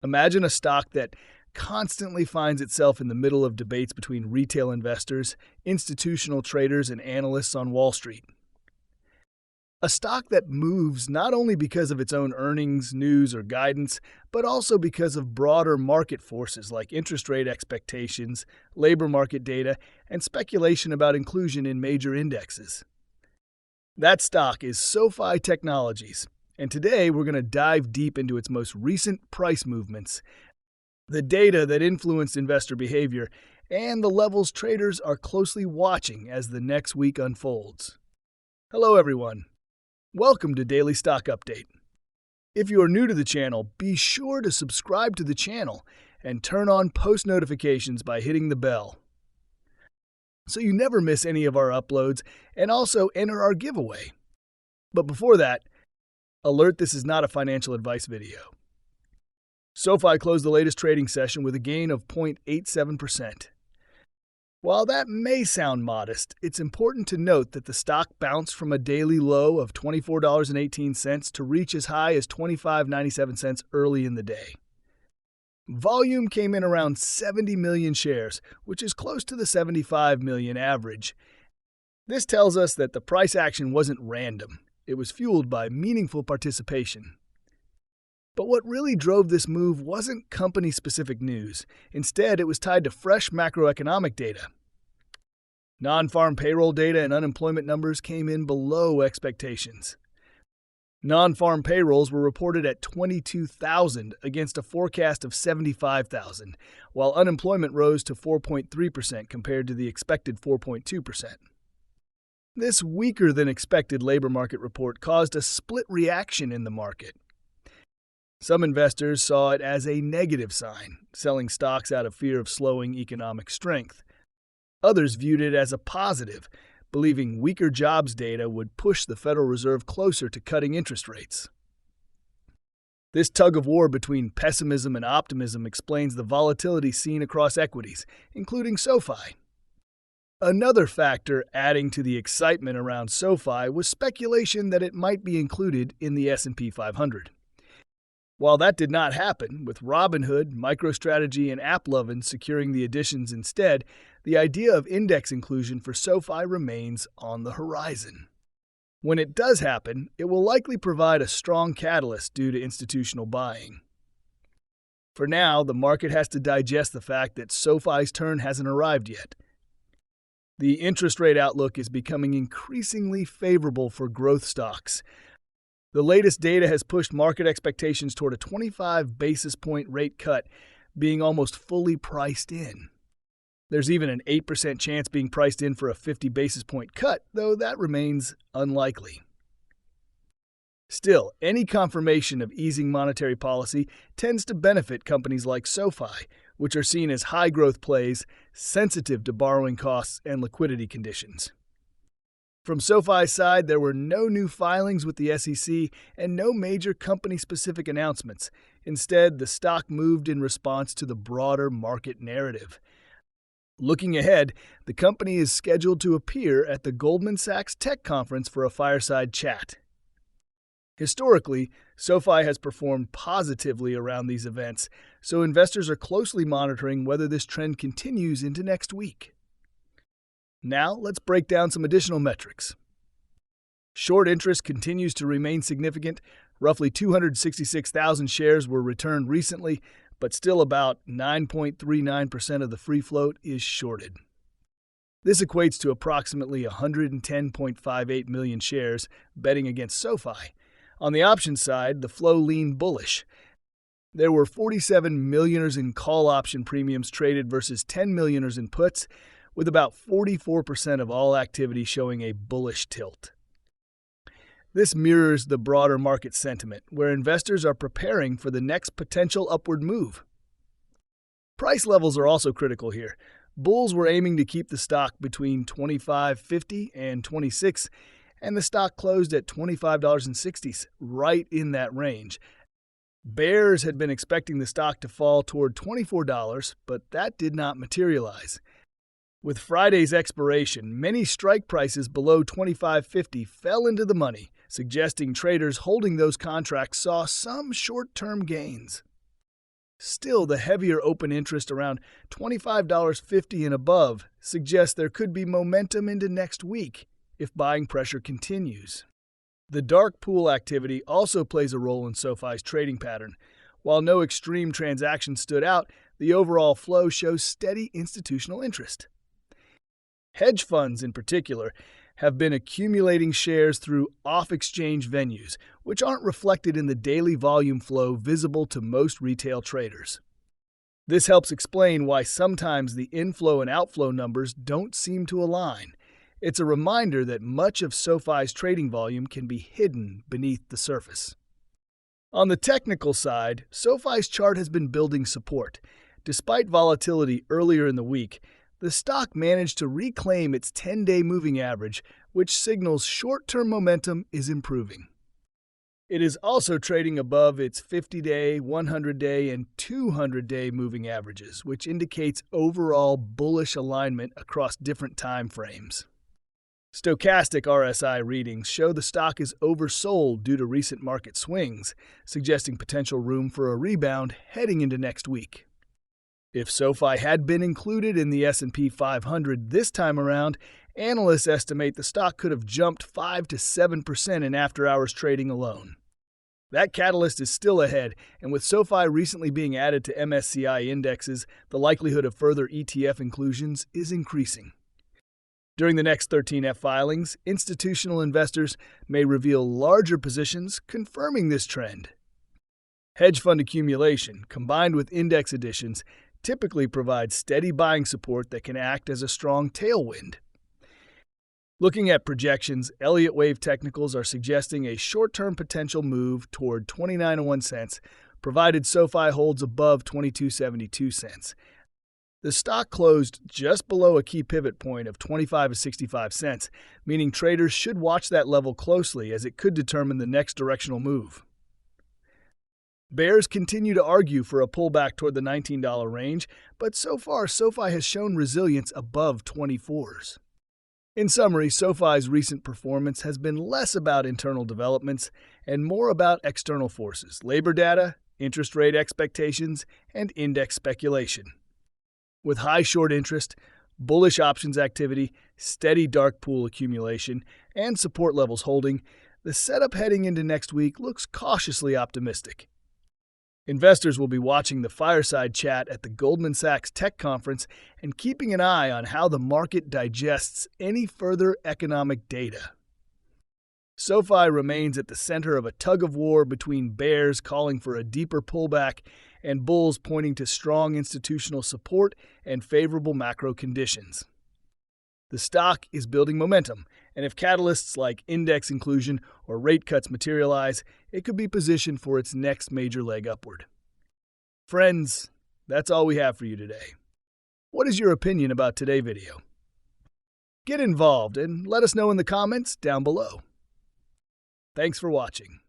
Imagine a stock that constantly finds itself in the middle of debates between retail investors, institutional traders, and analysts on Wall Street. A stock that moves not only because of its own earnings, news, or guidance, but also because of broader market forces like interest rate expectations, labor market data, and speculation about inclusion in major indexes. That stock is SoFi Technologies, and today we're going to dive deep into its most recent price movements, the data that influenced investor behavior, and the levels traders are closely watching as the next week unfolds. Hello, everyone. Welcome to Daily Stock Update. If you are new to the channel, be sure to subscribe to the channel and turn on post notifications by hitting the bell, so you never miss any of our uploads, and also enter our giveaway. But before that, alert, this is not a financial advice video. SoFi closed the latest trading session with a gain of 0.87%. While that may sound modest, it's important to note that the stock bounced from a daily low of $24.18 to reach as high as $25.97 early in the day. Volume came in around 70 million shares, which is close to the 75 million average. This tells us that the price action wasn't random. It was fueled by meaningful participation. But what really drove this move wasn't company-specific news. Instead, it was tied to fresh macroeconomic data. Non-farm payroll data and unemployment numbers came in below expectations. Non-farm payrolls were reported at 22,000 against a forecast of 75,000, while unemployment rose to 4.3% compared to the expected 4.2%. This weaker-than-expected labor market report caused a split reaction in the market. Some investors saw it as a negative sign, selling stocks out of fear of slowing economic strength. Others viewed it as a positive, believing weaker jobs data would push the Federal Reserve closer to cutting interest rates. This tug-of-war between pessimism and optimism explains the volatility seen across equities, including SoFi. Another factor adding to the excitement around SoFi was speculation that it might be included in the S&P 500. While that did not happen, with Robinhood, MicroStrategy, and AppLovin securing the additions instead, the idea of index inclusion for SoFi remains on the horizon. When it does happen, it will likely provide a strong catalyst due to institutional buying. For now, the market has to digest the fact that SoFi's turn hasn't arrived yet. The interest rate outlook is becoming increasingly favorable for growth stocks. The latest data has pushed market expectations toward a 25 basis point rate cut being almost fully priced in. There's even an 8% chance being priced in for a 50 basis point cut, though that remains unlikely. Still, any confirmation of easing monetary policy tends to benefit companies like SoFi, which are seen as high-growth plays sensitive to borrowing costs and liquidity conditions. From SoFi's side, there were no new filings with the SEC and no major company-specific announcements. Instead, the stock moved in response to the broader market narrative. Looking ahead, the company is scheduled to appear at the Goldman Sachs Tech Conference for a fireside chat. Historically, SoFi has performed positively around these events, so investors are closely monitoring whether this trend continues into next week. Now, let's break down some additional metrics. Short interest continues to remain significant. Roughly 266,000 shares were returned recently, but still about 9.39% of the free float is shorted. This equates to approximately 110.58 million shares betting against SoFi. On the options side, the flow leaned bullish. There were 47 millioners in call option premiums traded versus 10 millioners in puts, with about 44% of all activity showing a bullish tilt. This mirrors the broader market sentiment, where investors are preparing for the next potential upward move. Price levels are also critical here. Bulls were aiming to keep the stock between $25.50 and $26, and the stock closed at $25.60, right in that range. Bears had been expecting the stock to fall toward $24, but that did not materialize. With Friday's expiration, many strike prices below $25.50 fell into the money, suggesting traders holding those contracts saw some short-term gains. Still, the heavier open interest around $25.50 and above suggests there could be momentum into next week if buying pressure continues. The dark pool activity also plays a role in SoFi's trading pattern. While no extreme transaction stood out, the overall flow shows steady institutional interest. Hedge funds, in particular, have been accumulating shares through off-exchange venues, which aren't reflected in the daily volume flow visible to most retail traders. This helps explain why sometimes the inflow and outflow numbers don't seem to align. It's a reminder that much of SoFi's trading volume can be hidden beneath the surface. On the technical side, SoFi's chart has been building support. Despite volatility earlier in the week, the stock managed to reclaim its 10-day moving average, which signals short-term momentum is improving. It is also trading above its 50-day, 100-day, and 200-day moving averages, which indicates overall bullish alignment across different time frames. Stochastic RSI readings show the stock is oversold due to recent market swings, suggesting potential room for a rebound heading into next week. If SoFi had been included in the S&P 500 this time around, analysts estimate the stock could have jumped 5 to 7% in after-hours trading alone. That catalyst is still ahead, and with SoFi recently being added to MSCI indexes, the likelihood of further ETF inclusions is increasing. During the next 13F filings, institutional investors may reveal larger positions confirming this trend. Hedge fund accumulation, combined with index additions, typically provides steady buying support that can act as a strong tailwind. Looking at projections, Elliott Wave technicals are suggesting a short-term potential move toward 29.01 cents, provided SoFi holds above 22.72 cents. The stock closed just below a key pivot point of 25.65 cents, meaning traders should watch that level closely as it could determine the next directional move. Bears continue to argue for a pullback toward the $19 range, but so far SoFi has shown resilience above 24s. In summary, SoFi's recent performance has been less about internal developments and more about external forces, labor data, interest rate expectations, and index speculation. With high short interest, bullish options activity, steady dark pool accumulation, and support levels holding, the setup heading into next week looks cautiously optimistic. Investors will be watching the fireside chat at the Goldman Sachs Tech Conference and keeping an eye on how the market digests any further economic data. SoFi remains at the center of a tug-of-war between bears calling for a deeper pullback and bulls pointing to strong institutional support and favorable macro conditions. The stock is building momentum, and if catalysts like index inclusion or rate cuts materialize, it could be positioned for its next major leg upward. Friends, that's all we have for you today. What is your opinion about today's video? Get involved and let us know in the comments down below. Thanks for watching.